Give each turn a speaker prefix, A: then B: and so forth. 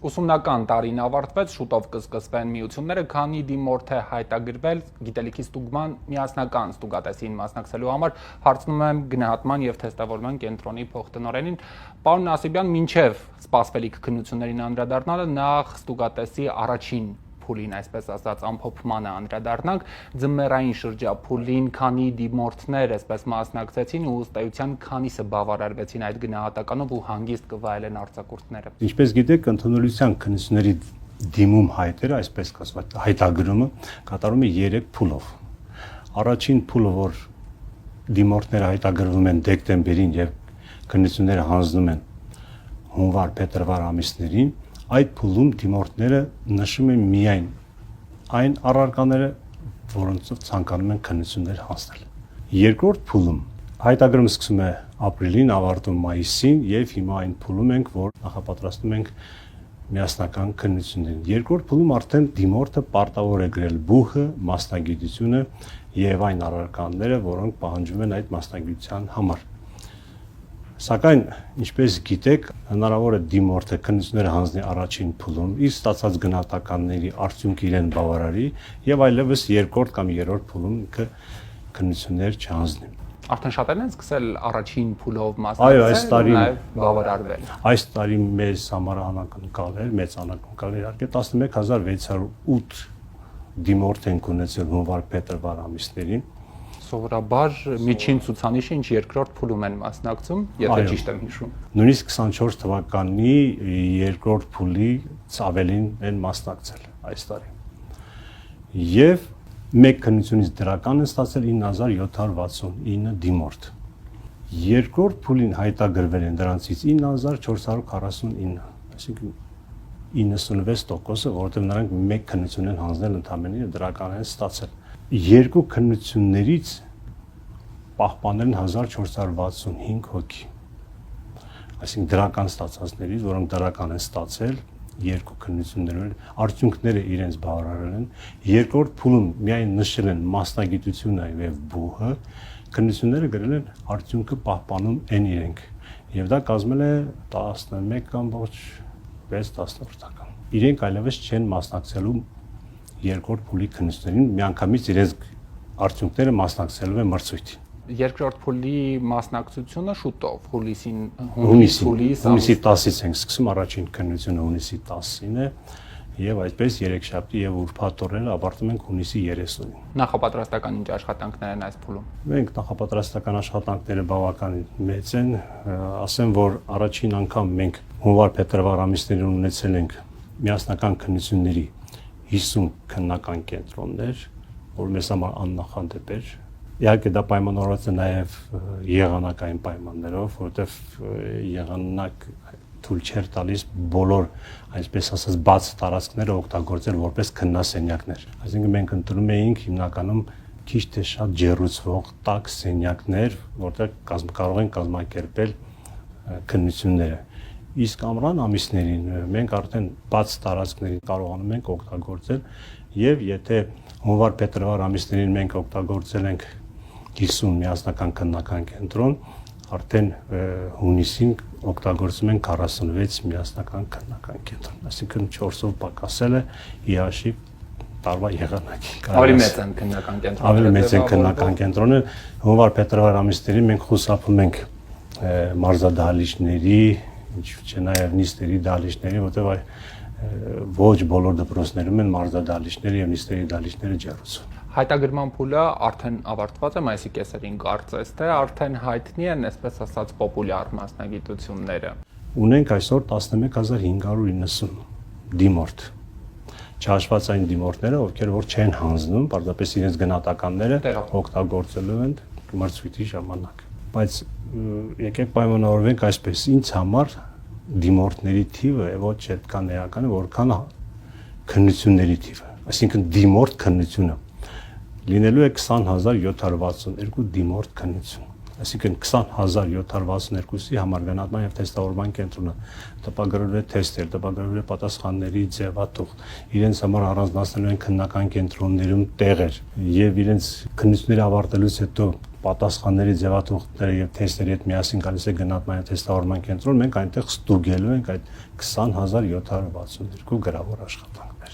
A: Ուսումնական տարին ավարտվեց, շուտով կսկսվեն միությունները, քանի դիմորդ է հայտագրվել գիտելիքի ստուգման միասնական ստուգատեսին մասնակցելու համար, հարցնում եմ գնահատման և թեստավորման կենտրոնի փոխտնօրենին։ Պարոն Նասիբյան, մինչև սպասվելիք քննություններին անդրադառնալը, նախ ստուգատեսի առաջին փուլին, այսպես ասած, ամփոփմանը անդրադառնանք, ձմեռային շրջափուլին քանի դիմորդներ այսպես մասնակցեցին ու ըստ էության քանիսը բավարարվեցին այդ գնահատականով ու հանգիստ կվայելեն արձակուրդները։
B: Ինչպես գիտեք, ընդունելության քննությունների դիմում հայտերը, այսպես կոչված հայտագրումը կատարվում է 3 փուլով։ Առաջին փուլը, որ դիմորդները հայտագրվում են դեկտեմբերին եւ քննությունները հանձնում են հունվար-փետրվար ամիսներին, այդ փուլում դիմորդները նշում են միայն այն առարկաները, որոնցով ցանկանում են քննություններ հանձնել։ Երկրորդ փուլում հայտագրումը սկսում է ապրիլին, ավարտում մայիսին եւ հիմա այն փուլում ենք, որ նախապատրաստում ենք միասնական քննություններին։ Երկրորդ փուլում արդեն դիմորդը պարտավոր է գրել բուհը, մասնագիտությունը եւ այն առարկաները, որոնք պահանջվում են այդ մասնագիտության համար։ Սակայն, ինչպես գիտեք, հնարավոր է դիմորդը քննությունները հանձնի առաջին փուլում, իր ստացած գնահատականների արդյունքը իրեն բավարարի եւ այլևս երկրորդ կամ երրորդ փուլում քննություններ չհանձնի։
A: Արդեն շատերն են սկսել առաջին փուլով մասնակցել ու նաեւ բավարարվել։
B: Այս տարի մեզ համար անակնկալ էր, մեծ անակնկալ իհարկե 11608 դիմորդ են ունեցել հունվար-փետրվար ամիսներին։
A: Սովորաբար միջին ցուցանիշը ինչ երկրորդ փուլում են մասնակցում, եթե ճիշտ եմ հիշում։
B: Նույնիսկ 24 թվականի երկրորդ փուլից ավելին են մասնակցել այս տարի։ Եվ մեկ քննությունից դրական են ստացել 9769 դիմորդ։ Երկրորդ փուլին հայտագրվել են դրանցից 9449, այսինքն 96%-ը, որովհետև նրանք մեկ քննություն են հանձնել ընդամենը եւ դրական են ստացել։ Երկու քննություններից պահպանել են 1465 հոգի։ Այսինքն դրական ստացածներից, որոնք դրական են ստացել, երկու քննություններով արդյունքները իրենց բավարարել են։ Երկրորդ փուլում միայն նշել են մասնագիտությունը եւ բուհը, քննությունները գրել են արդյունքը պահպանում են իրենք։ Եվ դա կազմել է 11.6%։ Իրենք այլևս չեն մասնակցելու երկրորդ փուլի քննություններին, միանգամից իրենց արդյունքները մասնակցելու են մրցույթին։
A: Երկրորդ փուլի մասնակցությունը շուտով,
B: հունիսի 10-ից ենք սկսում, առաջին քննությունը հունիսի 10-ին է եւ այսպես երեքշաբթի եւ ուրբաթ օրերը ավարտում ենք հունիսի 30-ին։
A: Նախապատրաստական ինչ աշխատանքներ են այս փուլում։
B: Մենք նախապատրաստական աշխատանքները բավականին մեծ են, ասեմ, որ առաջին անգամ մենք հունվար-փետրվար ամիսներին ունեցել ենք միասնական քննությունների 50 քննական կենտրոններ, որ մեզ համար աննախադեպ էր։ Իհարկե դա պայմանավորված է նաև եղանակային պայմաններով, որովհետև եղանակ թույլ չէր տալիս բոլոր, այսպես ասած, բաց տարածքները օգտագործել որպես քննասենյակներ։ Այսինքն մենք ընտրում էինք հիմնականում քիչ թե շատ ջեռուցվող տաք սենյակներ, որտեղ կարող են կազմակերպել քննությունները։ Իսկ ամռան ամիսներին մենք արդեն բաց տարածքների կարողանում ենք օգտագործել եւ եթե հունվար-փետրվար ամիսներին մենք օգտագործել ենք 50 միասնական քննական կենտրոն, արդեն հունիսին օգտագործում ենք 46 միասնական քննական կենտրոն, այսինքն 4-ով պակասել է ԻԱՇ-ի տարվա եղանակի։
A: Ավելի մեծ են քննական կենտրոնները։
B: Ավելի մեծ են քննական կենտրոնները, հունվար-փետրվար ամիսներին մենք խուսափում ենք մարզադահլիճների, ինչ չէ նաև նիստերի դահլիճների, որտեղ ոչ բոլոր դպրոցներում են մարզադահլիճները եւ նիստերի դահլիճները ջեռուցում։
A: Հայտագրման փուլը արդեն ավարտված է, մայիսի կեսերին կարծես թե արդեն հայտնի են, այսպես ասած, պոպուլյար մասնագիտությունները։
B: Ունենք այսօր 11590 դիմորդ։ Չհաշված այն դիմորդները, ովքեր որ չեն հանձնում, պարզապես իրենց գնահատականները օգտագործելու են մրցույթի ժամանակ։ Բայց եկեք պայմանավորվենք այսպես, ինձ համար դիմորդների թիվը ոչ այդքան էական է, որքան քննությունների թիվը, այսինքն դիմորդ քննությունը լինելու է 20762 դիմորդ քննություն, այսինքն 20762-ի համար գնահատման եւ թեստավորման կենտրոնը տպագրել է թեստեր, տպագրել է պատասխանների ձևաթուղթ, իրենց համար առանձնացնելու են քննական կենտրոններում տեղեր եւ իրենց քննությունները ավարտելուց հետո պատասխանների ձևաթուղթերը եւ թեստերի հետ միասին գալիս է գնահատման թեստավորման կենտրոն, մենք այնտեղ ստուգելու ենք այդ 20762 գրավոր աշխատանքներ։